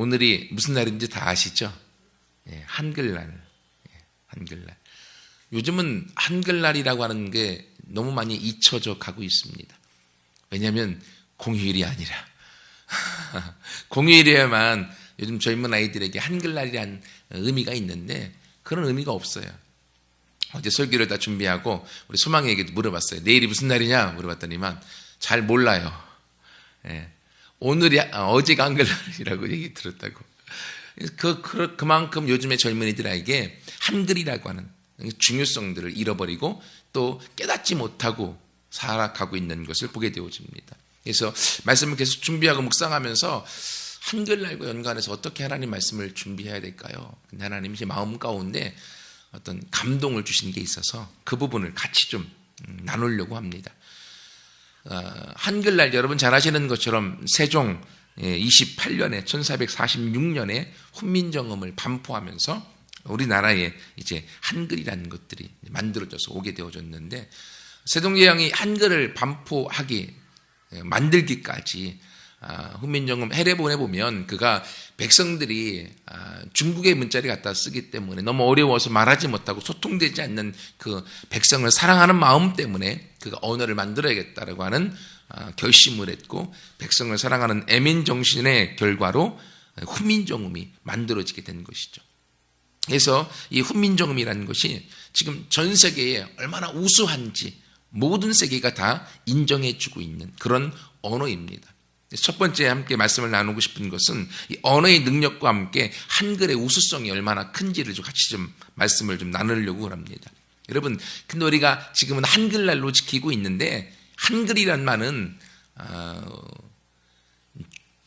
오늘이 무슨 날인지 다 아시죠? 예, 한글날. 예, 한글날. 요즘은 한글날이라고 하는 게 너무 많이 잊혀져 가고 있습니다. 왜냐하면 공휴일이 아니라 공휴일이야만 요즘 젊은 아이들에게 한글날이란 의미가 있는데 그런 의미가 없어요. 어제 설교를 다 준비하고 우리 소망이에게도 물어봤어요. 내일이 무슨 날이냐 물어봤더니만 잘 몰라요. 예. 오늘이 어제가 한글날이라고 얘기 들었다고. 그만큼 요즘의 젊은이들에게 한글이라고 하는 중요성들을 잃어버리고 또 깨닫지 못하고 살아가고 있는 것을 보게 되어집니다. 그래서 말씀을 계속 준비하고 묵상하면서 한글날과 연관해서 어떻게 하나님 말씀을 준비해야 될까요? 근데 하나님이 제 마음 가운데 어떤 감동을 주신 게 있어서 그 부분을 같이 좀 나누려고 합니다. 한글날 여러분 잘 아시는 것처럼 세종 28년에 1446년에 훈민정음을 반포하면서 우리나라에 이제 한글이라는 것들이 만들어져서 오게 되어졌는데 세종대왕이 한글을 반포하기 만들기까지 훈민정음 해례본에 보면 그가 백성들이 중국의 문자를 갖다 쓰기 때문에 너무 어려워서 말하지 못하고 소통되지 않는 그 백성을 사랑하는 마음 때문에 그가 언어를 만들어야겠다라고 하는 결심을 했고 백성을 사랑하는 애민정신의 결과로 훈민정음이 만들어지게 된 것이죠. 그래서 이 훈민정음이라는 것이 지금 전 세계에 얼마나 우수한지 모든 세계가 다 인정해주고 있는 그런 언어입니다. 첫 번째 함께 말씀을 나누고 싶은 것은 이 언어의 능력과 함께 한글의 우수성이 얼마나 큰지를 같이 좀 말씀을 좀 나누려고 합니다. 여러분, 근데 우리가 지금은 한글날로 지키고 있는데 한글이란 말은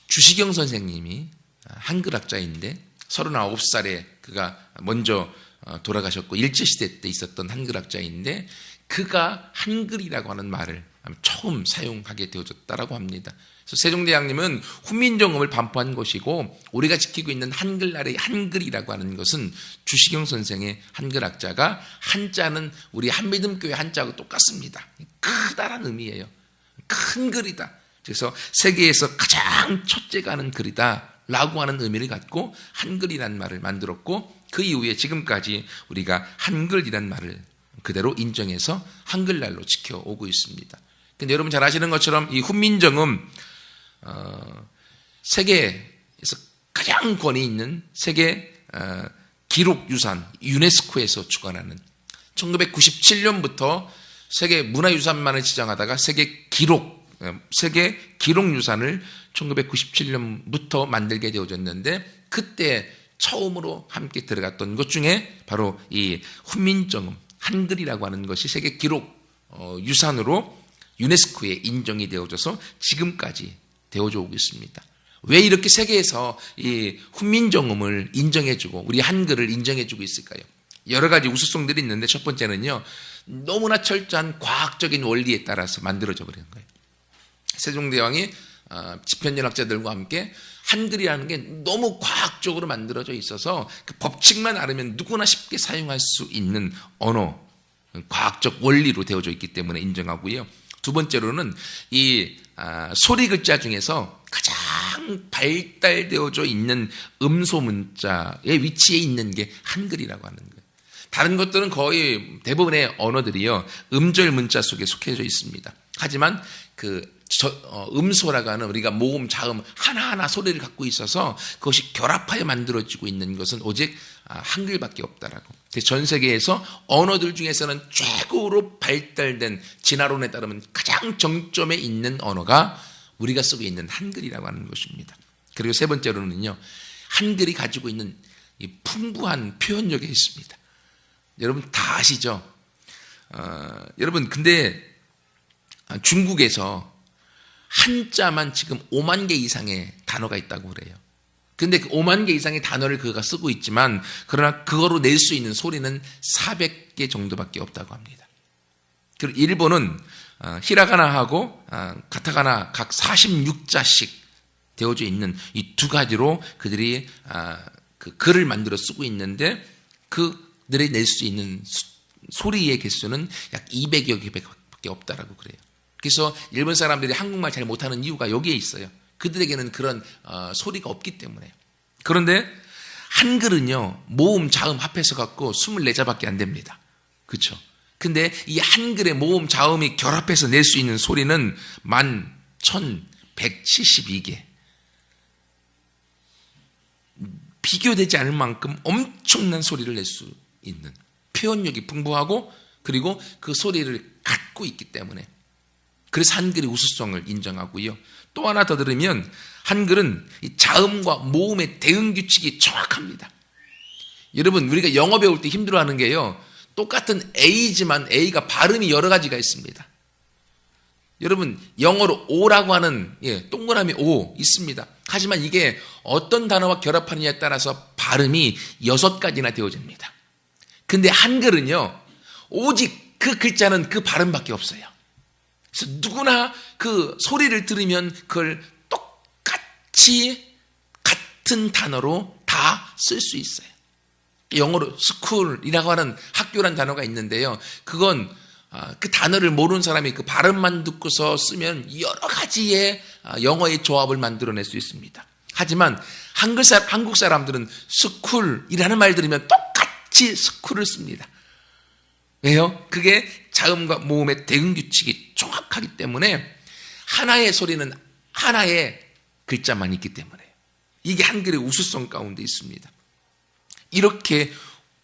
주시경 선생님이 한글학자인데 39살에 그가 먼저 돌아가셨고 일제시대 때 있었던 한글학자인데 그가 한글이라고 하는 말을 처음 사용하게 되어졌다라고 합니다. 그래서 세종대왕님은 훈민정음을 반포한 것이고 우리가 지키고 있는 한글날의 한글이라고 하는 것은 주시경 선생의 한글학자가 한자는 우리 한미듬교회 한자하고 똑같습니다. 크다라는 의미예요. 큰 글이다. 그래서 세계에서 가장 첫째가 하는 글이다 라고 하는 의미를 갖고 한글이라는 말을 만들었고 그 이후에 지금까지 우리가 한글이라는 말을 그대로 인정해서 한글날로 지켜오고 있습니다. 근데 여러분 잘 아시는 것처럼 이 훈민정음 세계에서 가장 권위 있는 세계 기록유산 유네스코에서 주관하는 1997년부터 세계 문화유산만을 지정하다가 세계 기록유산을 1997년부터 만들게 되어졌는데 그때 처음으로 함께 들어갔던 것 중에 바로 이 훈민정음 한글이라고 하는 것이 세계 기록 유산으로 유네스코에 인정이 되어져서 지금까지 되어져 오고 있습니다. 왜 이렇게 세계에서 이 훈민정음을 인정해주고 우리 한글을 인정해주고 있을까요? 여러 가지 우수성들이 있는데 첫 번째는요. 너무나 철저한 과학적인 원리에 따라서 만들어져 버리는 거예요. 세종대왕이 집현전학자들과 함께 한글이라는 게 너무 과학적으로 만들어져 있어서 그 법칙만 알으면 누구나 쉽게 사용할 수 있는 언어, 과학적 원리로 되어져 있기 때문에 인정하고요. 두 번째로는 이 소리 글자 중에서 가장 발달되어져 있는 음소 문자의 위치에 있는 게 한글이라고 하는 거예요. 다른 것들은 거의 대부분의 언어들이요 음절 문자 속에 속해져 있습니다. 하지만 음소라고 하는 우리가 모음, 자음 하나하나 소리를 갖고 있어서 그것이 결합하여 만들어지고 있는 것은 오직 한글밖에 없다라고. 전 세계에서 언어들 중에서는 최고로 발달된 진화론에 따르면 가장 정점에 있는 언어가 우리가 쓰고 있는 한글이라고 하는 것입니다. 그리고 세 번째로는요, 한글이 가지고 있는 이 풍부한 표현력이 있습니다. 여러분 다 아시죠? 여러분 근데 중국에서 한자만 지금 5만 개 이상의 단어가 있다고 그래요. 근데 그 5만 개 이상의 단어를 그가 쓰고 있지만 그러나 그거로 낼 수 있는 소리는 400개 정도밖에 없다고 합니다. 그리고 일본은 히라가나하고 가타가나 각 46자씩 되어져 있는 이 두 가지로 그들이 그 글을 만들어 쓰고 있는데 그들이 낼 수 있는 소리의 개수는 약 200여 개밖에 없다라고 그래요. 그래서 일본 사람들이 한국말 잘 못하는 이유가 여기에 있어요. 그들에게는 그런 소리가 없기 때문에. 그런데 한글은요, 모음, 자음 합해서 갖고 24자밖에 안 됩니다. 그렇죠? 근데 이 한글의 모음, 자음이 결합해서 낼 수 있는 소리는 11,172개. 비교되지 않을 만큼 엄청난 소리를 낼 수 있는, 표현력이 풍부하고 그리고 그 소리를 갖고 있기 때문에, 그래서 한글이 우수성을 인정하고요. 또 하나 더 들으면 한글은 이 자음과 모음의 대응 규칙이 정확합니다. 여러분, 우리가 영어 배울 때 힘들어하는 게요, 똑같은 A지만 A가 발음이 여러 가지가 있습니다. 여러분, 영어로 O라고 하는 동그라미 O 있습니다. 하지만 이게 어떤 단어와 결합하느냐에 따라서 발음이 6가지나 되어집니다. 근데 한글은요, 오직 그 글자는 그 발음밖에 없어요. 그래서 누구나 그 소리를 들으면 그걸 똑같이 같은 단어로 다 쓸 수 있어요. 영어로 스쿨이라고 하는 학교란 단어가 있는데요. 그건 그 단어를 모르는 사람이 그 발음만 듣고서 쓰면 여러 가지의 영어의 조합을 만들어낼 수 있습니다. 하지만 한국 사람들은 스쿨이라는 말 들으면 똑같이 스쿨을 씁니다. 왜요? 그게 자음과 모음의 대응 규칙이 정확하기 때문에 하나의 소리는 하나의 글자만 있기 때문에 이게 한글의 우수성 가운데 있습니다. 이렇게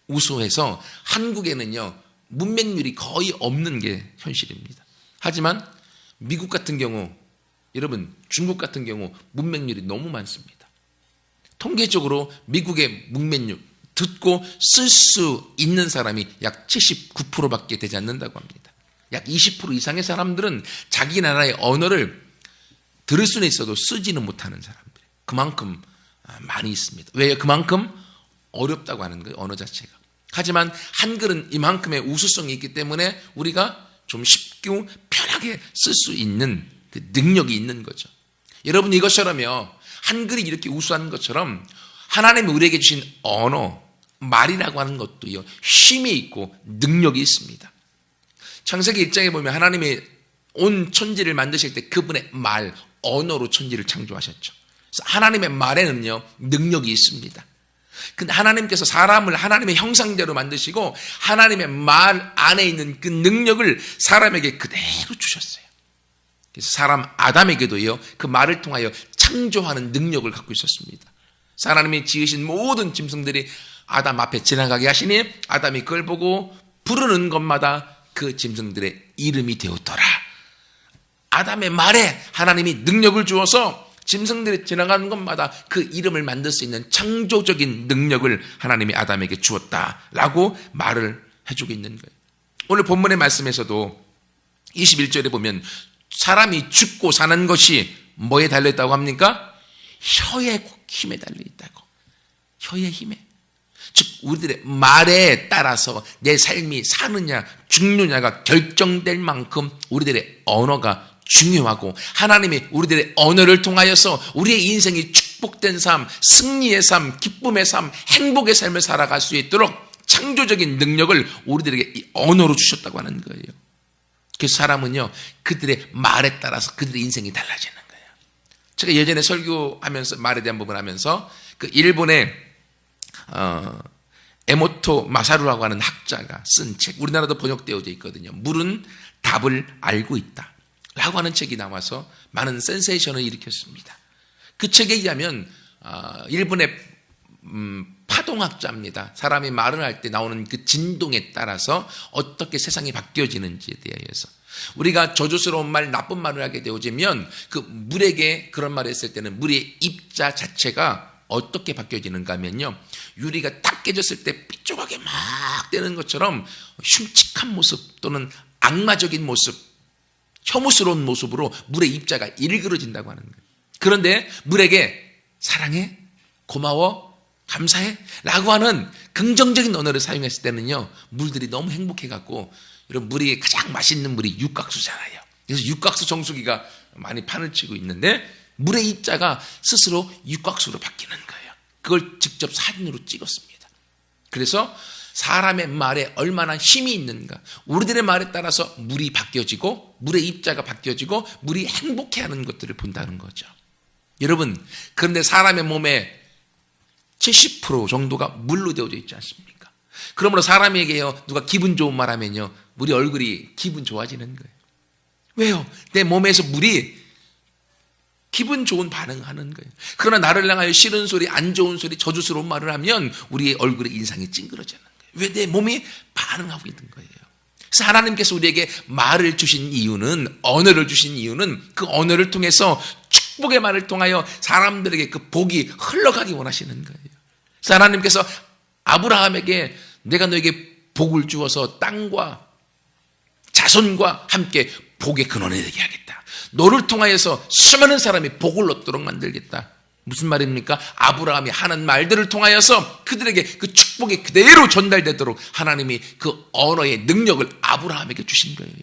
우수해서 한국에는요, 문맹률이 거의 없는 게 현실입니다. 하지만 미국 같은 경우, 여러분, 중국 같은 경우 문맹률이 너무 많습니다. 통계적으로 미국의 문맹률, 듣고 쓸 수 있는 사람이 약 79%밖에 되지 않는다고 합니다. 약 20% 이상의 사람들은 자기 나라의 언어를 들을 수는 있어도 쓰지는 못하는 사람들. 그만큼 많이 있습니다. 왜요? 그만큼 어렵다고 하는 거예요, 언어 자체가. 하지만 한글은 이만큼의 우수성이 있기 때문에 우리가 좀 쉽고 편하게 쓸 수 있는 그 능력이 있는 거죠. 여러분, 이것처럼요, 한글이 이렇게 우수한 것처럼 하나님이 우리에게 주신 언어, 말이라고 하는 것도요, 힘이 있고 능력이 있습니다. 창세기 1장에 보면 하나님이 온 천지를 만드실 때 그분의 말, 언어로 천지를 창조하셨죠. 그래서 하나님의 말에는요, 능력이 있습니다. 근데 하나님께서 사람을 하나님의 형상대로 만드시고 하나님의 말 안에 있는 그 능력을 사람에게 그대로 주셨어요. 그래서 사람 아담에게도요, 그 말을 통하여 창조하는 능력을 갖고 있었습니다. 하나님이 지으신 모든 짐승들이 아담 앞에 지나가게 하시니 아담이 그걸 보고 부르는 것마다 그 짐승들의 이름이 되었더라. 아담의 말에 하나님이 능력을 주어서 짐승들이 지나가는 것마다 그 이름을 만들 수 있는 창조적인 능력을 하나님이 아담에게 주었다라고 말을 해주고 있는 거예요. 오늘 본문의 말씀에서도 21절에 보면 사람이 죽고 사는 것이 뭐에 달려있다고 합니까? 혀의 힘에 달려있다고. 혀의 힘에. 즉 우리들의 말에 따라서 내 삶이 사느냐 죽느냐가 결정될 만큼 우리들의 언어가 중요하고 하나님이 우리들의 언어를 통하여서 우리의 인생이 축복된 삶, 승리의 삶, 기쁨의 삶, 행복의 삶을 살아갈 수 있도록 창조적인 능력을 우리들에게 이 언어로 주셨다고 하는 거예요. 그래서 사람은요, 그들의 말에 따라서 그들의 인생이 달라지는 거예요. 제가 예전에 설교하면서 말에 대한 부분 하면서 그 일본의 에모토 마사루라고 하는 학자가 쓴 책, 우리나라도 번역되어져 있거든요. 물은 답을 알고 있다 라고 하는 책이 나와서 많은 센세이션을 일으켰습니다. 그 책에 의하면 일본의 파동학자입니다. 사람이 말을 할 때 나오는 그 진동에 따라서 어떻게 세상이 바뀌어지는지에 대해서 우리가 저주스러운 말, 나쁜 말을 하게 되어지면 그 물에게 그런 말을 했을 때는 물의 입자 자체가 어떻게 바뀌어지는가 하면요, 유리가 딱 깨졌을 때 삐죽하게 막 되는 것처럼 흉측한 모습 또는 악마적인 모습, 혐오스러운 모습으로 물의 입자가 일그러진다고 하는 거예요. 그런데 물에게 사랑해, 고마워, 감사해 라고 하는 긍정적인 언어를 사용했을 때는요, 물들이 너무 행복해갖고, 여러분, 물이 가장 맛있는 물이 육각수잖아요. 그래서 육각수 정수기가 많이 판을 치고 있는데 물의 입자가 스스로 육각수로 바뀌는 거예요. 그걸 직접 사진으로 찍었습니다. 그래서 사람의 말에 얼마나 힘이 있는가, 우리들의 말에 따라서 물이 바뀌어지고 물의 입자가 바뀌어지고 물이 행복해하는 것들을 본다는 거죠. 여러분, 그런데 사람의 몸에 70% 정도가 물로 데워져 있지 않습니까? 그러므로 사람에게요, 누가 기분 좋은 말 하면요, 우리 얼굴이 기분 좋아지는 거예요. 왜요? 내 몸에서 물이 기분 좋은 반응을 하는 거예요. 그러나 나를 향하여 싫은 소리, 안 좋은 소리, 저주스러운 말을 하면 우리의 얼굴의 인상이 찡그러지는 거예요. 왜? 내 몸이 반응하고 있는 거예요. 그래서 하나님께서 우리에게 말을 주신 이유는, 언어를 주신 이유는 그 언어를 통해서 축복의 말을 통하여 사람들에게 그 복이 흘러가기 원하시는 거예요. 그래서 하나님께서 아브라함에게 내가 너에게 복을 주어서 땅과 자손과 함께 복의 근원이 되게 하겠다. 너를 통하여서 수많은 사람이 복을 얻도록 만들겠다. 무슨 말입니까? 아브라함이 하는 말들을 통하여서 그들에게 그 축복이 그대로 전달되도록 하나님이 그 언어의 능력을 아브라함에게 주신 거예요.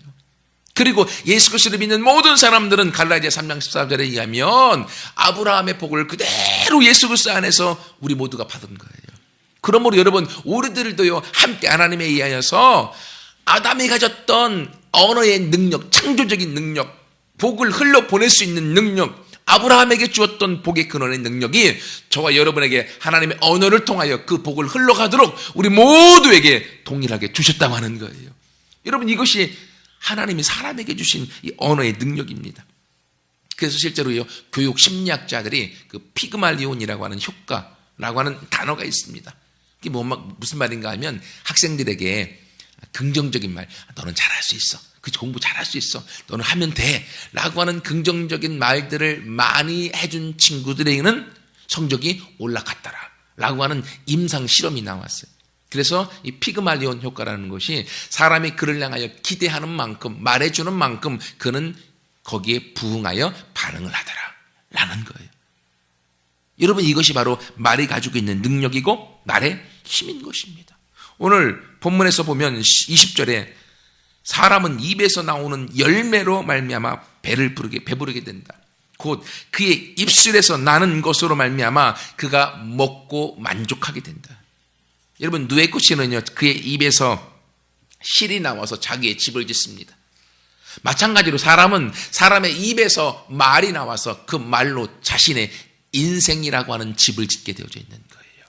그리고 예수 그리스도를 믿는 모든 사람들은 갈라디아 3장 14절에 의하면 아브라함의 복을 그대로 예수 그리스도 안에서 우리 모두가 받은 거예요. 그러므로 여러분, 우리들도요, 함께 하나님에 의하여서 아담이 가졌던 언어의 능력, 창조적인 능력, 복을 흘러보낼 수 있는 능력, 아브라함에게 주었던 복의 근원의 능력이 저와 여러분에게 하나님의 언어를 통하여 그 복을 흘러가도록 우리 모두에게 동일하게 주셨다고 하는 거예요. 여러분, 이것이 하나님이 사람에게 주신 이 언어의 능력입니다. 그래서 실제로요, 교육 심리학자들이 그 피그말리온이라고 하는 효과라고 하는 단어가 있습니다. 이게 무슨 말인가 하면 학생들에게 긍정적인 말, 너는 잘할 수 있어, 그 공부 잘할 수 있어, 너는 하면 돼 라고 하는 긍정적인 말들을 많이 해준 친구들에게는 성적이 올라갔더라 라고 하는 임상 실험이 나왔어요. 그래서 이 피그말리온 효과라는 것이 사람이 그를 향하여 기대하는 만큼, 말해주는 만큼 그는 거기에 부응하여 반응을 하더라 라는 거예요. 여러분, 이것이 바로 말이 가지고 있는 능력이고 말의 힘인 것입니다. 오늘 본문에서 보면 20절에 사람은 입에서 나오는 열매로 말미암아 배부르게 된다. 곧 그의 입술에서 나는 것으로 말미암아 그가 먹고 만족하게 된다. 여러분, 누에코치는요, 그의 입에서 실이 나와서 자기의 집을 짓습니다. 마찬가지로 사람은 사람의 입에서 말이 나와서 그 말로 자신의 인생이라고 하는 집을 짓게 되어져 있는 거예요.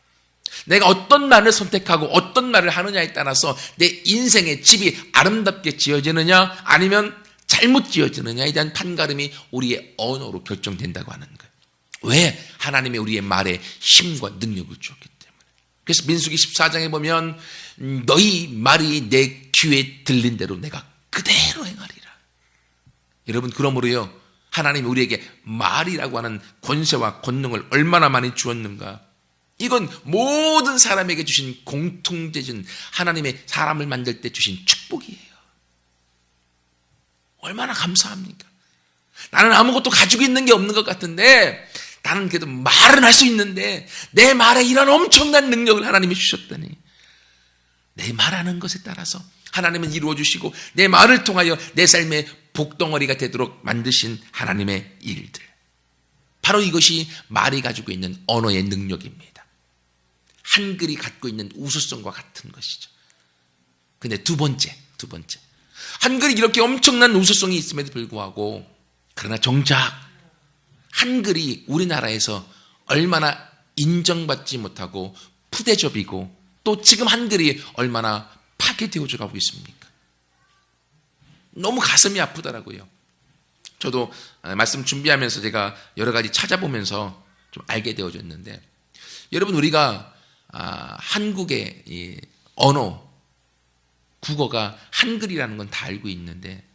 내가 어떤 말을 선택하고 어떤 말을 하느냐에 따라서 내 인생의 집이 아름답게 지어지느냐 아니면 잘못 지어지느냐에 대한 판가름이 우리의 언어로 결정된다고 하는 거예요. 왜? 하나님이 우리의 말에 힘과 능력을 주었기 때문에. 그래서 민수기 14장에 보면 너희 말이 내 귀에 들린 대로 내가 그대로 행하리라. 여러분, 그러므로요, 하나님이 우리에게 말이라고 하는 권세와 권능을 얼마나 많이 주었는가. 이건 모든 사람에게 주신 공통되신 하나님의 사람을 만들 때 주신 축복이에요. 얼마나 감사합니까? 나는 아무것도 가지고 있는 게 없는 것 같은데 나는 그래도 말은 할 수 있는데 내 말에 이런 엄청난 능력을 하나님이 주셨다니. 내 말하는 것에 따라서 하나님은 이루어 주시고 내 말을 통하여 내 삶의 복덩어리가 되도록 만드신 하나님의 일들. 바로 이것이 말이 가지고 있는 언어의 능력입니다. 한글이 갖고 있는 우수성과 같은 것이죠. 근데 두 번째. 한글이 이렇게 엄청난 우수성이 있음에도 불구하고 그러나 정작 한글이 우리나라에서 얼마나 인정받지 못하고 푸대접이고 또 지금 한글이 얼마나 파괴되어져 가고 있습니까? 너무 가슴이 아프더라고요. 저도 말씀 준비하면서 제가 여러 가지 찾아보면서 좀 알게 되어졌는데, 여러분, 우리가 한국의 이 언어, 국어가 한글이라는 건 다 알고 있는데,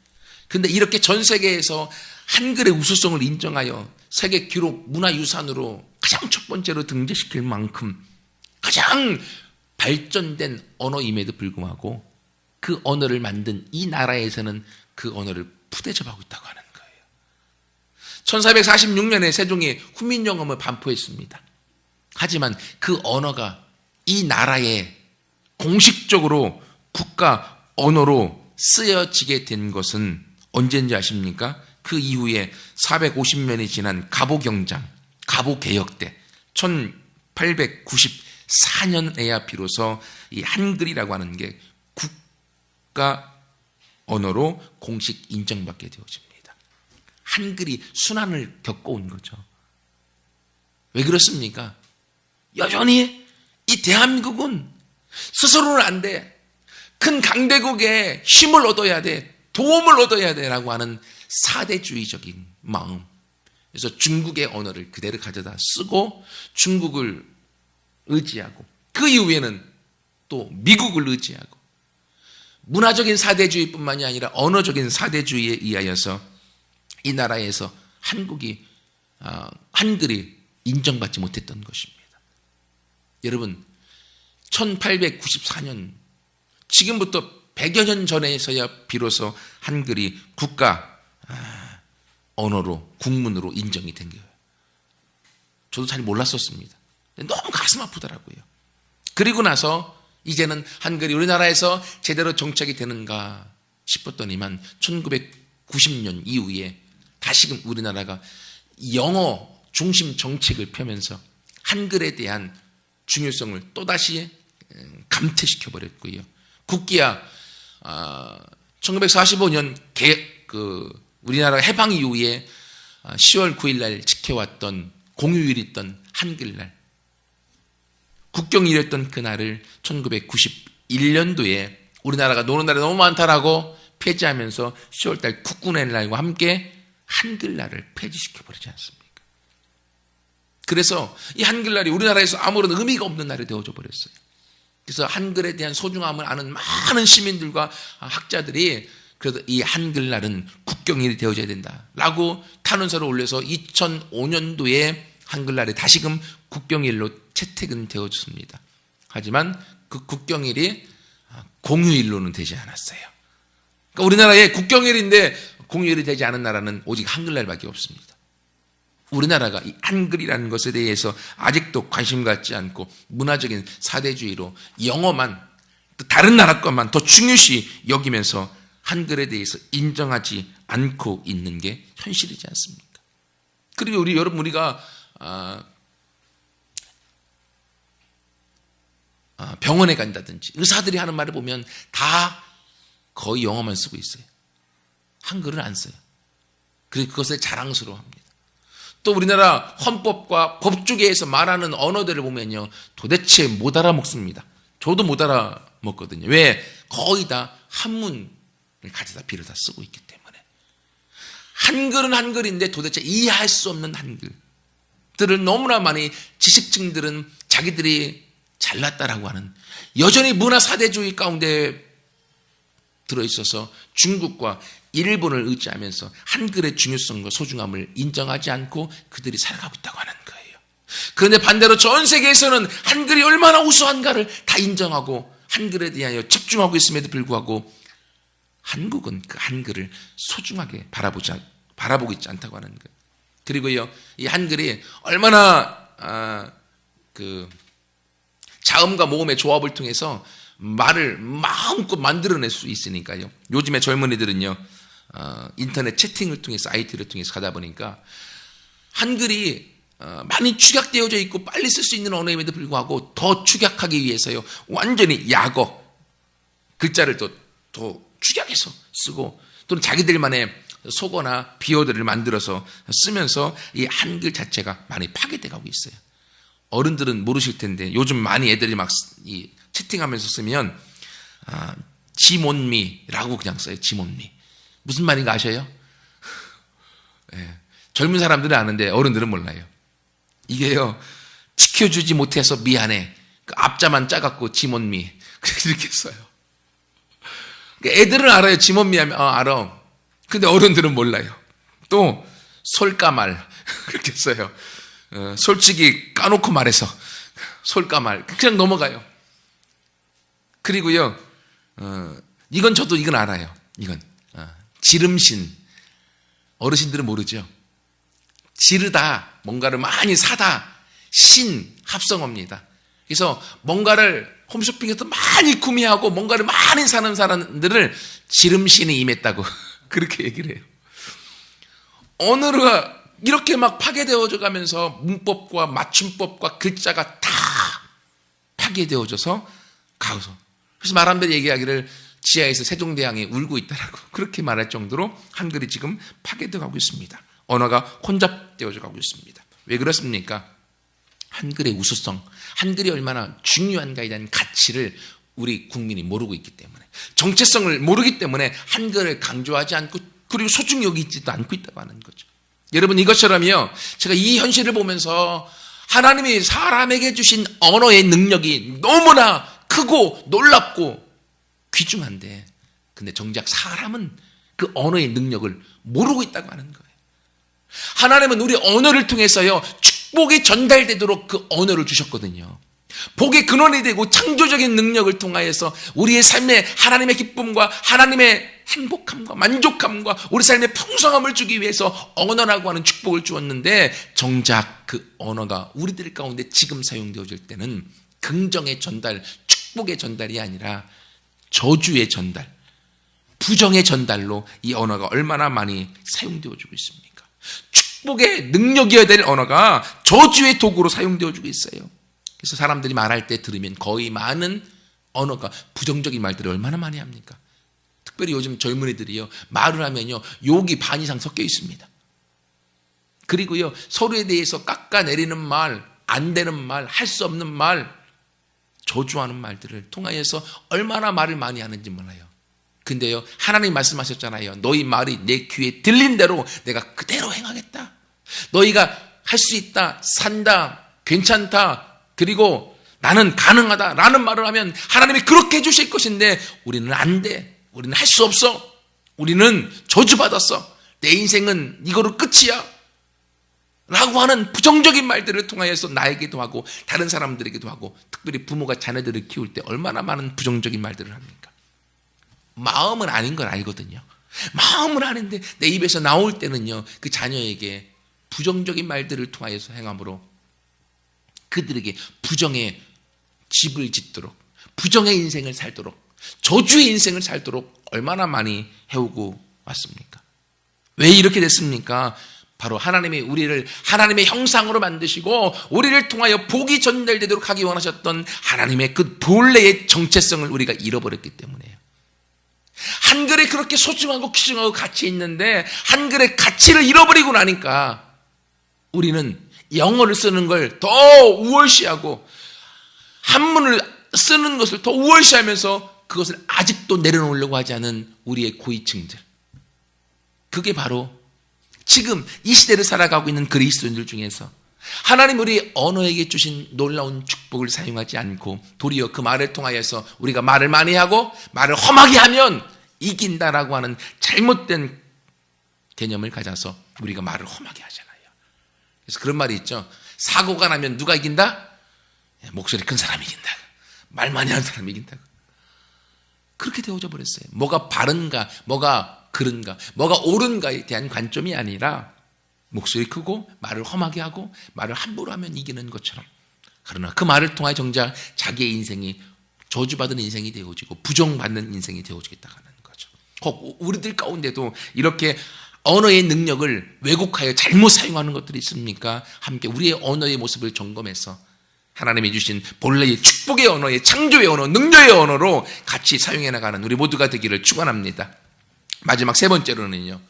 근데 이렇게 전 세계에서 한글의 우수성을 인정하여 세계 기록 문화유산으로 가장 첫 번째로 등재시킬 만큼 가장 발전된 언어임에도 불구하고 그 언어를 만든 이 나라에서는 그 언어를 푸대접하고 있다고 하는 거예요. 1446년에 세종이 훈민정음을 반포했습니다. 하지만 그 언어가 이 나라에 공식적으로 국가 언어로 쓰여지게 된 것은 언제인지 아십니까? 그 이후에 450년이 지난 갑오경장, 갑오개혁 때 1894년에야 비로소 이 한글이라고 하는 게 국가 언어로 공식 인정받게 되어집니다. 한글이 순환을 겪어온 거죠. 왜 그렇습니까? 여전히 이 대한민국은 스스로는 안 돼. 큰 강대국에 힘을 얻어야 돼. 도움을 얻어야 돼라고 하는 사대주의적인 마음. 그래서 중국의 언어를 그대로 가져다 쓰고 중국을 의지하고 그 이후에는 또 미국을 의지하고 문화적인 사대주의뿐만이 아니라 언어적인 사대주의에 의하여서 이 나라에서 한글이 인정받지 못했던 것입니다. 여러분 1894년 지금부터 100여 년 전에서야 비로소 한글이 국가 언어로 국문으로 인정이 된 거예요. 저도 잘 몰랐었습니다. 너무 가슴 아프더라고요. 그리고 나서 이제는 한글이 우리나라에서 제대로 정착이 되는가 싶었더니만 1990년 이후에 다시금 우리나라가 영어 중심 정책을 펴면서 한글에 대한 중요성을 또다시 감퇴시켜버렸고요. 국기야 1945년 우리나라 해방 이후에 10월 9일 날 지켜왔던 공휴일이었던 한글날 국경일이었던 그날을 1991년도에 우리나라가 노는 날이 너무 많다라고 폐지하면서 10월달 국군의 날과 함께 한글날을 폐지시켜버리지 않습니까? 그래서 이 한글날이 우리나라에서 아무런 의미가 없는 날이 되어져 버렸어요. 그래서 한글에 대한 소중함을 아는 많은 시민들과 학자들이 그래도 이 한글날은 국경일이 되어져야 된다라고 탄원서를 올려서 2005년도에 한글날이 다시금 국경일로 채택은 되어졌습니다. 하지만 그 국경일이 공휴일로는 되지 않았어요. 그러니까 우리나라에 국경일인데 공휴일이 되지 않은 나라는 오직 한글날밖에 없습니다. 우리나라가 이 한글이라는 것에 대해서 아직도 관심 갖지 않고 문화적인 사대주의로 영어만 또 다른 나라 것만 더 중요시 여기면서 한글에 대해서 인정하지 않고 있는 게 현실이지 않습니까? 그리고 우리가 병원에 간다든지 의사들이 하는 말을 보면 다 거의 영어만 쓰고 있어요. 한글은 안 써요. 그래서 그것을 자랑스러워합니다. 또 우리나라 헌법과 법조계에서 말하는 언어들을 보면요, 도대체 못 알아먹습니다. 저도 못 알아먹거든요. 왜? 거의 다 한문을 가져다 빌어다 쓰고 있기 때문에. 한글은 한글인데 도대체 이해할 수 없는 한글들을 너무나 많이 지식층들은 자기들이 잘났다라고 하는 여전히 문화 사대주의 가운데 들어있어서 중국과 일본을 의지하면서 한글의 중요성과 소중함을 인정하지 않고 그들이 살아가고 있다고 하는 거예요. 그런데 반대로 전 세계에서는 한글이 얼마나 우수한가를 다 인정하고 한글에 대하여 집중하고 있음에도 불구하고 한국은 그 한글을 소중하게 바라보고 있지 않다고 하는 거예요. 그리고요, 이 한글이 얼마나 자음과 모음의 조합을 통해서 말을 마음껏 만들어낼 수 있으니까요. 요즘에 젊은이들은요, 인터넷 채팅을 통해서 IT를 통해서 가다 보니까 한글이 많이 축약되어져 있고 빨리 쓸 수 있는 언어임에도 불구하고 더 축약하기 위해서요, 완전히 약어 글자를 더 축약해서 쓰고 또는 자기들만의 속어나 비어들을 만들어서 쓰면서 이 한글 자체가 많이 파괴돼 가고 있어요. 어른들은 모르실 텐데 요즘 많이 애들이 막 이 채팅하면서 쓰면 지몬미라고 그냥 써요. 지몬미. 무슨 말인가 아셔요? 네. 젊은 사람들은 아는데 어른들은 몰라요. 이게요, 지켜주지 못해서 미안해. 그 앞자만 짜갖고 지몬미. 이렇게 써요. 애들은 알아요. 지몬미 하면 알아. 근데 어른들은 몰라요. 또 솔까말 그렇게 써요. 솔직히 까놓고 말해서 솔까말 그냥 넘어가요. 그리고요, 이건 알아요. 이건 지름신. 어르신들은 모르죠. 지르다, 뭔가를 많이 사다, 신 합성어입니다. 그래서 뭔가를 홈쇼핑에서 많이 구매하고 뭔가를 많이 사는 사람들을 지름신이 임했다고 그렇게 얘기를 해요. 언어가 이렇게 막 파괴되어져 가면서 문법과 맞춤법과 글자가 다 파괴되어져서 가서, 그래서 말한대로 얘기하기를 지하에서 세종대왕이 울고 있다라고 그렇게 말할 정도로 한글이 지금 파괴되어 가고 있습니다. 언어가 혼잡되어져 가고 있습니다. 왜 그렇습니까? 한글의 우수성, 한글이 얼마나 중요한가에 대한 가치를 우리 국민이 모르고 있기 때문에, 정체성을 모르기 때문에 한글을 강조하지 않고 그리고 소중히 여기지도 않고 있다고 하는 거죠. 여러분, 이것처럼요, 제가 이 현실을 보면서 하나님이 사람에게 주신 언어의 능력이 너무나 크고 놀랍고 귀중한데, 근데 정작 사람은 그 언어의 능력을 모르고 있다고 하는 거예요. 하나님은 우리 언어를 통해서요, 축복이 전달되도록 그 언어를 주셨거든요. 복의 근원이 되고 창조적인 능력을 통하여서 우리의 삶에 하나님의 기쁨과 하나님의 행복함과 만족함과 우리 삶의 풍성함을 주기 위해서 언어라고 하는 축복을 주었는데, 정작 그 언어가 우리들 가운데 지금 사용되어질 때는 긍정의 전달, 축복의 전달이 아니라 저주의 전달, 부정의 전달로 이 언어가 얼마나 많이 사용되어지고 있습니까? 축복의 능력이어야 될 언어가 저주의 도구로 사용되어지고 있어요. 그래서 사람들이 말할 때 들으면 거의 많은 언어가 부정적인 말들을 얼마나 많이 합니까? 특별히 요즘 젊은이들이요, 말을 하면요, 욕이 반 이상 섞여 있습니다. 그리고요, 서로에 대해서 깎아내리는 말, 안 되는 말, 할 수 없는 말, 저주하는 말들을 통하여서 얼마나 말을 많이 하는지 몰라요. 근데요, 하나님 말씀하셨잖아요. 너희 말이 내 귀에 들린 대로 내가 그대로 행하겠다. 너희가 할 수 있다, 산다, 괜찮다, 그리고 나는 가능하다 라는 말을 하면 하나님이 그렇게 해주실 것인데, 우리는 안 돼, 우리는 할 수 없어, 우리는 저주받았어, 내 인생은 이거로 끝이야 라고 하는 부정적인 말들을 통하여서 나에게도 하고 다른 사람들에게도 하고, 특별히 부모가 자녀들을 키울 때 얼마나 많은 부정적인 말들을 합니까? 마음은 아닌 걸 알거든요. 마음은 아는데 내 입에서 나올 때는요, 그 자녀에게 부정적인 말들을 통하여서 행함으로 그들에게 부정의 집을 짓도록, 부정의 인생을 살도록, 저주의 인생을 살도록 얼마나 많이 해오고 왔습니까? 왜 이렇게 됐습니까? 바로 하나님이 우리를 하나님의 형상으로 만드시고 우리를 통하여 복이 전달되도록 하기 원하셨던 하나님의 그 본래의 정체성을 우리가 잃어버렸기 때문이에요. 한글에 그렇게 소중하고 귀중하고 가치 있는데 한글의 가치를 잃어버리고 나니까 우리는 영어를 쓰는 걸 더 우월시하고 한문을 쓰는 것을 더 우월시하면서 그것을 아직도 내려놓으려고 하지 않은 우리의 고위층들, 그게 바로 지금 이 시대를 살아가고 있는 그리스도인들 중에서 하나님 우리 언어에게 주신 놀라운 축복을 사용하지 않고 도리어 그 말을 통하여서 우리가 말을 많이 하고 말을 험하게 하면 이긴다라고 하는 잘못된 개념을 가져서 우리가 말을 험하게 하잖아요. 그래서 그런 말이 있죠. 사고가 나면 누가 이긴다? 목소리 큰 사람이 이긴다. 말 많이 하는 사람이 이긴다. 그렇게 되어져 버렸어요. 뭐가 바른가, 뭐가 그른가, 뭐가 옳은가에 대한 관점이 아니라 목소리 크고 말을 험하게 하고 말을 함부로 하면 이기는 것처럼, 그러나 그 말을 통해 정작 자기의 인생이 저주받은 인생이 되어지고 부정받는 인생이 되어지겠다는 거죠. 혹 우리들 가운데도 이렇게 언어의 능력을 왜곡하여 잘못 사용하는 것들이 있습니까? 함께 우리의 언어의 모습을 점검해서 하나님이 주신 본래의 축복의 언어의 창조의 언어, 능력의 언어로 같이 사용해 나가는 우리 모두가 되기를 축원합니다. 마지막 세 번째로는요,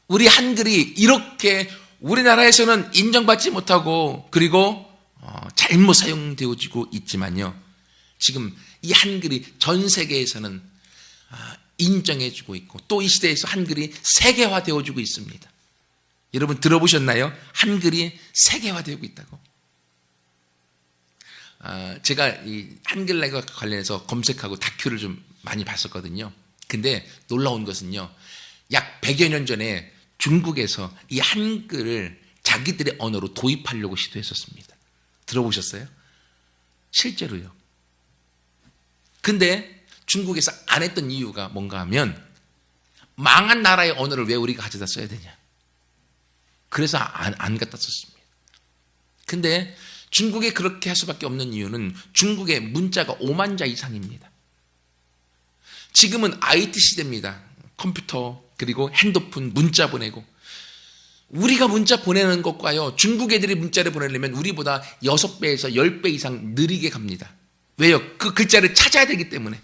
우리 한글이 이렇게 우리나라에서는 인정받지 못하고 그리고 잘못 사용되어지고 있지만요, 지금 이 한글이 전 세계에서는 인정해주고 있고 또 이 시대에서 한글이 세계화되어지고 있습니다. 여러분 들어보셨나요? 한글이 세계화되고 있다고. 제가 이 한글과 관련해서 검색하고 다큐를 좀 많이 봤었거든요. 근데 놀라운 것은요, 약 100여 년 전에 중국에서 이 한글을 자기들의 언어로 도입하려고 시도했었습니다. 들어보셨어요? 실제로요. 근데 중국에서 안 했던 이유가 뭔가 하면, 망한 나라의 언어를 왜 우리가 가져다 써야 되냐. 그래서 안 갖다 썼습니다. 근데 중국에 그렇게 할 수밖에 없는 이유는 중국의 문자가 5만 자 이상입니다. 지금은 IT 시대입니다. 컴퓨터 그리고 핸드폰 문자 보내고, 우리가 문자 보내는 것과요, 중국 애들이 문자를 보내려면 우리보다 6배에서 10배 이상 느리게 갑니다. 왜요? 그 글자를 찾아야 되기 때문에.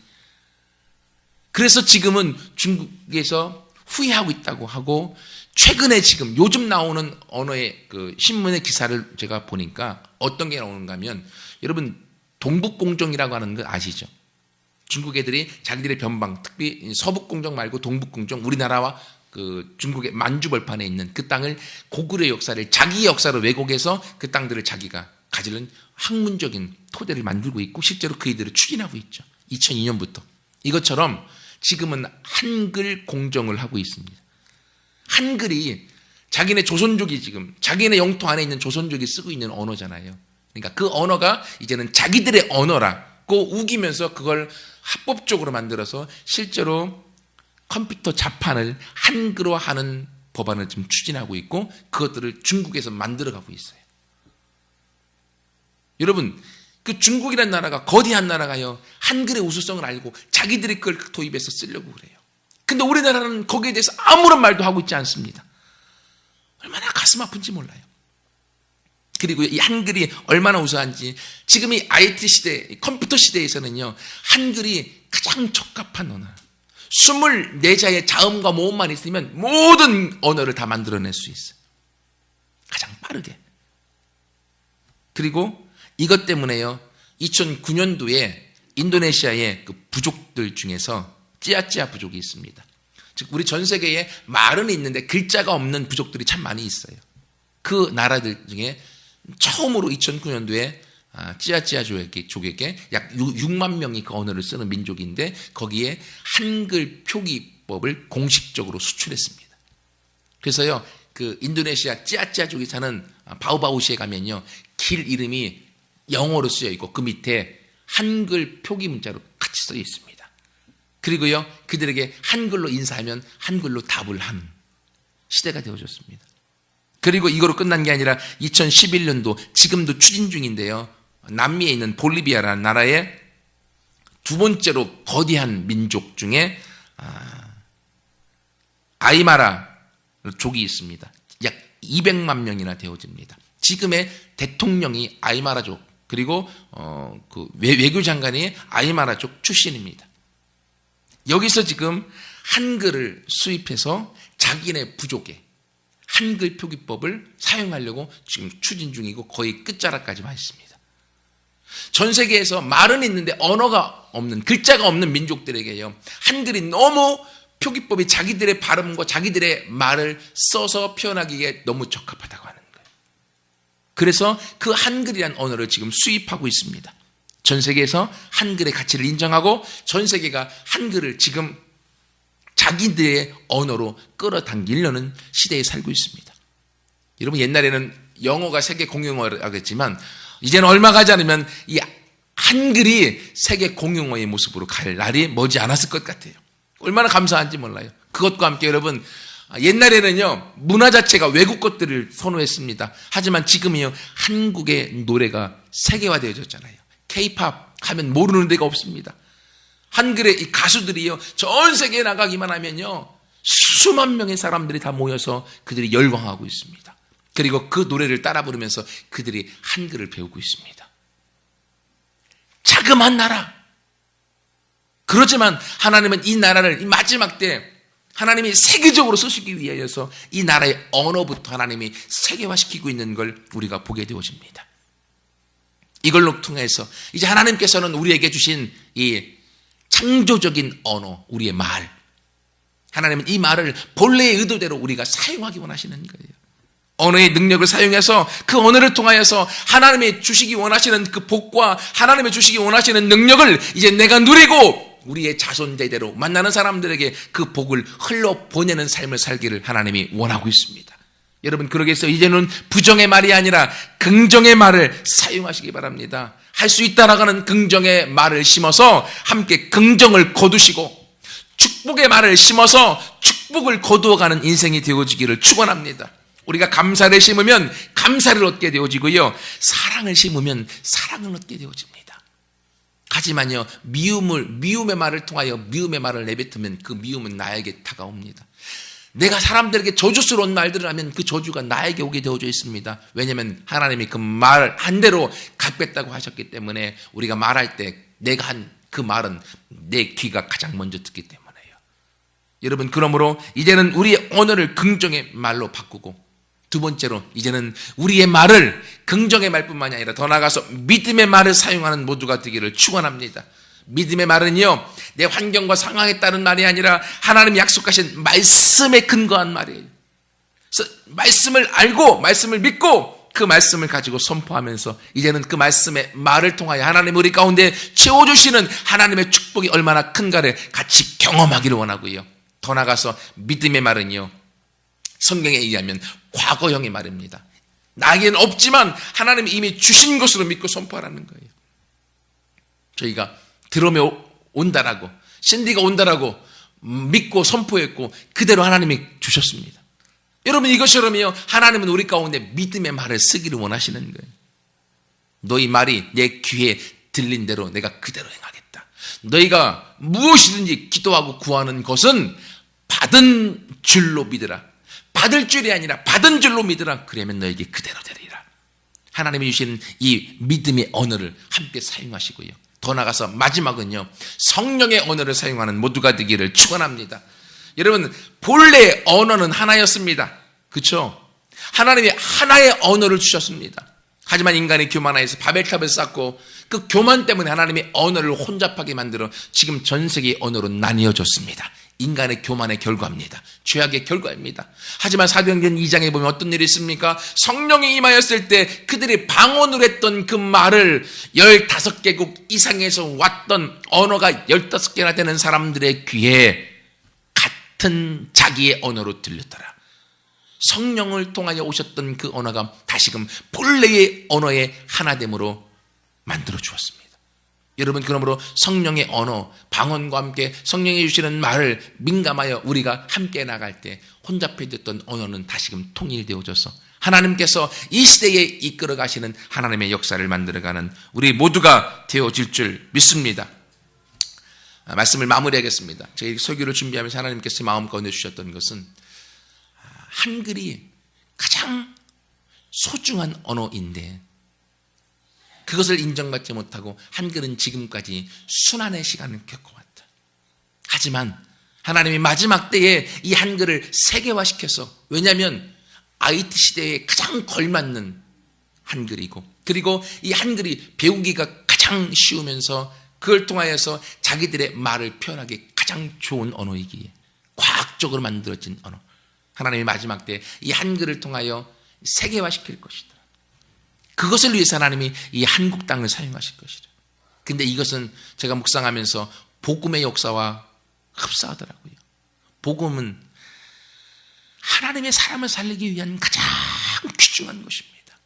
그래서 지금은 중국에서 후회하고 있다고 하고, 최근에 지금 요즘 나오는 언어의 그 신문의 기사를 제가 보니까 어떤 게 나오는가 하면, 여러분 동북공정이라고 하는 거 아시죠? 중국 애들이 자기들의 변방, 특히 서북공정 말고 동북공정, 우리나라와 그 중국의 만주벌판에 있는 그 땅을, 고구려의 역사를 자기 역사로 왜곡해서 그 땅들을 자기가 가지는 학문적인 토대를 만들고 있고, 실제로 그 이들을 추진하고 있죠. 2002년부터. 이것처럼 지금은 한글 공정을 하고 있습니다. 한글이 자기네 조선족이 지금 자기네 영토 안에 있는 조선족이 쓰고 있는 언어잖아요. 그러니까 그 언어가 이제는 자기들의 언어라고 우기면서 그걸 합법적으로 만들어서 실제로 컴퓨터 자판을 한글화하는 법안을 지금 추진하고 있고, 그것들을 중국에서 만들어가고 있어요. 여러분, 그 중국이라는 나라가, 거대한 나라가요, 한글의 우수성을 알고 자기들이 그걸 도입해서 쓰려고 그래요. 근데 우리나라는 거기에 대해서 아무런 말도 하고 있지 않습니다. 얼마나 가슴 아픈지 몰라요. 그리고 이 한글이 얼마나 우수한지, 지금 이 IT 시대, 컴퓨터 시대에서는요, 한글이 가장 적합한 언어. 24자의 자음과 모음만 있으면 모든 언어를 다 만들어낼 수 있어요. 가장 빠르게. 그리고 이것 때문에요, 2009년도에 인도네시아의 그 부족들 중에서 찌아찌아 부족이 있습니다. 즉 우리 전 세계에 말은 있는데 글자가 없는 부족들이 참 많이 있어요. 그 나라들 중에 처음으로 2009년도에 찌아찌아 족에게 약 6만 명이 그 언어를 쓰는 민족인데, 거기에 한글 표기법을 공식적으로 수출했습니다. 그래서요, 그 인도네시아 찌아찌아 족에 사는 바우바우시에 가면요, 길 이름이 영어로 쓰여 있고 그 밑에 한글 표기 문자로 같이 써 있습니다. 그리고요, 그들에게 한글로 인사하면 한글로 답을 하는 시대가 되어졌습니다. 그리고 이거로 끝난 게 아니라 2011년도, 지금도 추진 중인데요, 남미에 있는 볼리비아라는 나라의 두 번째로 거대한 민족 중에 아이마라 족이 있습니다. 약 200만 명이나 되어집니다. 지금의 대통령이 아이마라족, 그리고 그 외교장관이 아이마라족 출신입니다. 여기서 지금 한글을 수입해서 자기네 부족의 한글 표기법을 사용하려고 지금 추진 중이고 거의 끝자락까지 와 있습니다. 전 세계에서 말은 있는데 언어가 없는, 글자가 없는 민족들에게요, 한글이 너무 표기법이 자기들의 발음과 자기들의 말을 써서 표현하기에 너무 적합하다고 하는 거예요. 그래서 그 한글이라는 언어를 지금 수입하고 있습니다. 전 세계에서 한글의 가치를 인정하고 전 세계가 한글을 지금 자기들의 언어로 끌어당기려는 시대에 살고 있습니다. 여러분, 옛날에는 영어가 세계 공용어라겠지만 이제는 얼마 가지 않으면 이 한글이 세계 공용어의 모습으로 갈 날이 머지 않았을 것 같아요. 얼마나 감사한지 몰라요. 그것과 함께 여러분, 옛날에는요, 문화 자체가 외국 것들을 선호했습니다. 하지만 지금이요, 한국의 노래가 세계화되어졌잖아요. K-팝 하면 모르는 데가 없습니다. 한글의 이 가수들이요, 전 세계에 나가기만 하면요, 수만 명의 사람들이 다 모여서 그들이 열광하고 있습니다. 그리고 그 노래를 따라 부르면서 그들이 한글을 배우고 있습니다. 자그마한 나라. 그렇지만 하나님은 이 나라를 이 마지막 때 하나님이 세계적으로 쓰시기 위하여서 이 나라의 언어부터 하나님이 세계화시키고 있는 걸 우리가 보게 되어집니다. 이걸로 통해서 이제 하나님께서는 우리에게 주신 이 창조적인 언어, 우리의 말, 하나님은 이 말을 본래의 의도대로 우리가 사용하기 원하시는 거예요. 언어의 능력을 사용해서 그 언어를 통하여서 하나님이 주시기 원하시는 그 복과 하나님이 주시기 원하시는 능력을 이제 내가 누리고 우리의 자손 대대로 만나는 사람들에게 그 복을 흘러보내는 삶을 살기를 하나님이 원하고 있습니다. 여러분, 그러기 위해서 이제는 부정의 말이 아니라 긍정의 말을 사용하시기 바랍니다. 할 수 있다라고 하는 긍정의 말을 심어서 함께 긍정을 거두시고 축복의 말을 심어서 축복을 거두어가는 인생이 되어지기를 축원합니다. 우리가 감사를 심으면 감사를 얻게 되어지고요, 사랑을 심으면 사랑을 얻게 되어집니다. 하지만요, 미움의 말을 통하여 미움의 말을 내뱉으면 그 미움은 나에게 다가옵니다. 내가 사람들에게 저주스러운 말들을 하면 그 저주가 나에게 오게 되어져 있습니다. 왜냐하면 하나님이 그 말 한 대로 갚겠다고 하셨기 때문에 우리가 말할 때 내가 한 그 말은 내 귀가 가장 먼저 듣기 때문에요. 여러분, 그러므로 이제는 우리의 언어를 긍정의 말로 바꾸고, 두 번째로 이제는 우리의 말을 긍정의 말뿐만이 아니라 더 나아가서 믿음의 말을 사용하는 모두가 되기를 축원합니다. 믿음의 말은요, 내 환경과 상황에 따른 말이 아니라 하나님이 약속하신 말씀에 근거한 말이에요. 그래서 말씀을 알고 말씀을 믿고 그 말씀을 가지고 선포하면서 이제는 그 말씀의 말을 통하여 하나님 우리 가운데 채워주시는 하나님의 축복이 얼마나 큰가를 같이 경험하기를 원하고요. 더 나아가서 믿음의 말은요, 성경에 의하면 과거형의 말입니다. 나에게는 없지만 하나님이 이미 주신 것으로 믿고 선포하라는 거예요. 저희가 드럼에 온다라고, 신디가 온다라고 믿고 선포했고 그대로 하나님이 주셨습니다. 여러분, 이것처럼요, 하나님은 우리 가운데 믿음의 말을 쓰기를 원하시는 거예요. 너희 말이 내 귀에 들린 대로 내가 그대로 행하겠다. 너희가 무엇이든지 기도하고 구하는 것은 받은 줄로 믿으라. 받을 줄이 아니라 받은 줄로 믿으라. 그러면 너에게 그대로 되리라. 하나님이 주신 이 믿음의 언어를 함께 사용하시고요. 더 나아가서 마지막은요, 성령의 언어를 사용하는 모두가 되기를 축원합니다. 여러분, 본래 언어는 하나였습니다. 그렇죠? 하나님이 하나의 언어를 주셨습니다. 하지만 인간이 교만하여서 바벨탑을 쌓고 그 교만 때문에 하나님의 언어를 혼잡하게 만들어 지금 전 세계의 언어로 나뉘어졌습니다. 인간의 교만의 결과입니다. 죄악의 결과입니다. 하지만 사도행전 2장에 보면 어떤 일이 있습니까? 성령이 임하였을 때 그들이 방언으로 했던 그 말을 15개국 이상에서 왔던 언어가 15개나 되는 사람들의 귀에 같은 자기의 언어로 들렸더라. 성령을 통하여 오셨던 그 언어가 다시금 본래의 언어의 하나됨으로 만들어 주었습니다. 여러분, 그러므로 성령의 언어, 방언과 함께 성령이 주시는 말을 민감하여 우리가 함께 나갈 때 혼잡해졌던 언어는 다시금 통일되어져서 하나님께서 이 시대에 이끌어 가시는 하나님의 역사를 만들어가는 우리 모두가 되어질 줄 믿습니다. 말씀을 마무리하겠습니다. 저희 설교를 준비하면서 하나님께서 마음 가운데 주셨던 것은 한글이 가장 소중한 언어인데 그것을 인정받지 못하고 한글은 지금까지 수난의 시간을 겪어왔다. 하지만 하나님이 마지막 때에 이 한글을 세계화시켜서, 왜냐하면 IT 시대에 가장 걸맞는 한글이고, 그리고 이 한글이 배우기가 가장 쉬우면서 그걸 통하여서 자기들의 말을 표현하기 가장 좋은 언어이기에 과학적으로 만들어진 언어. 하나님이 마지막 때 이 한글을 통하여 세계화시킬 것이다. 그것을 위해서 하나님이 이 한국 땅을 사용하실 것이다. 근데 이것은 제가 묵상하면서 복음의 역사와 흡사하더라고요. 복음은 하나님의 사람을 살리기 위한 가장 귀중한 것입니다.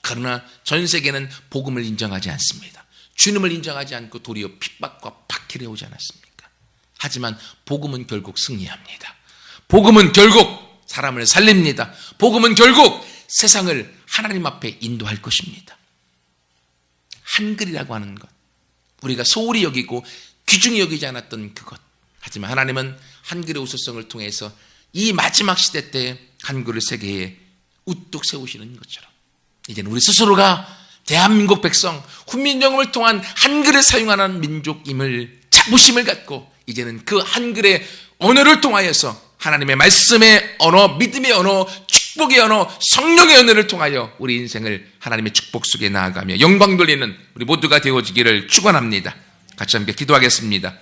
그러나 전 세계는 복음을 인정하지 않습니다. 주님을 인정하지 않고 도리어 핍박과 박해를 오지 않았습니까? 하지만 복음은 결국 승리합니다. 복음은 결국 사람을 살립니다. 복음은 결국 세상을 하나님 앞에 인도할 것입니다. 한글이라고 하는 것, 우리가 소홀히 여기고 귀중히 여기지 않았던 그것. 하지만 하나님은 한글의 우수성을 통해서 이 마지막 시대 때 한글을 세계에 우뚝 세우시는 것처럼 이제는 우리 스스로가 대한민국 백성, 훈민정음을 통한 한글을 사용하는 민족임을 자부심을 갖고 이제는 그 한글의 언어를 통하여서 하나님의 말씀의 언어, 믿음의 언어, 축복의 언어, 성령의 언어를 통하여 우리 인생을 하나님의 축복 속에 나아가며 영광 돌리는 우리 모두가 되어지기를 축원합니다. 같이 함께 기도하겠습니다.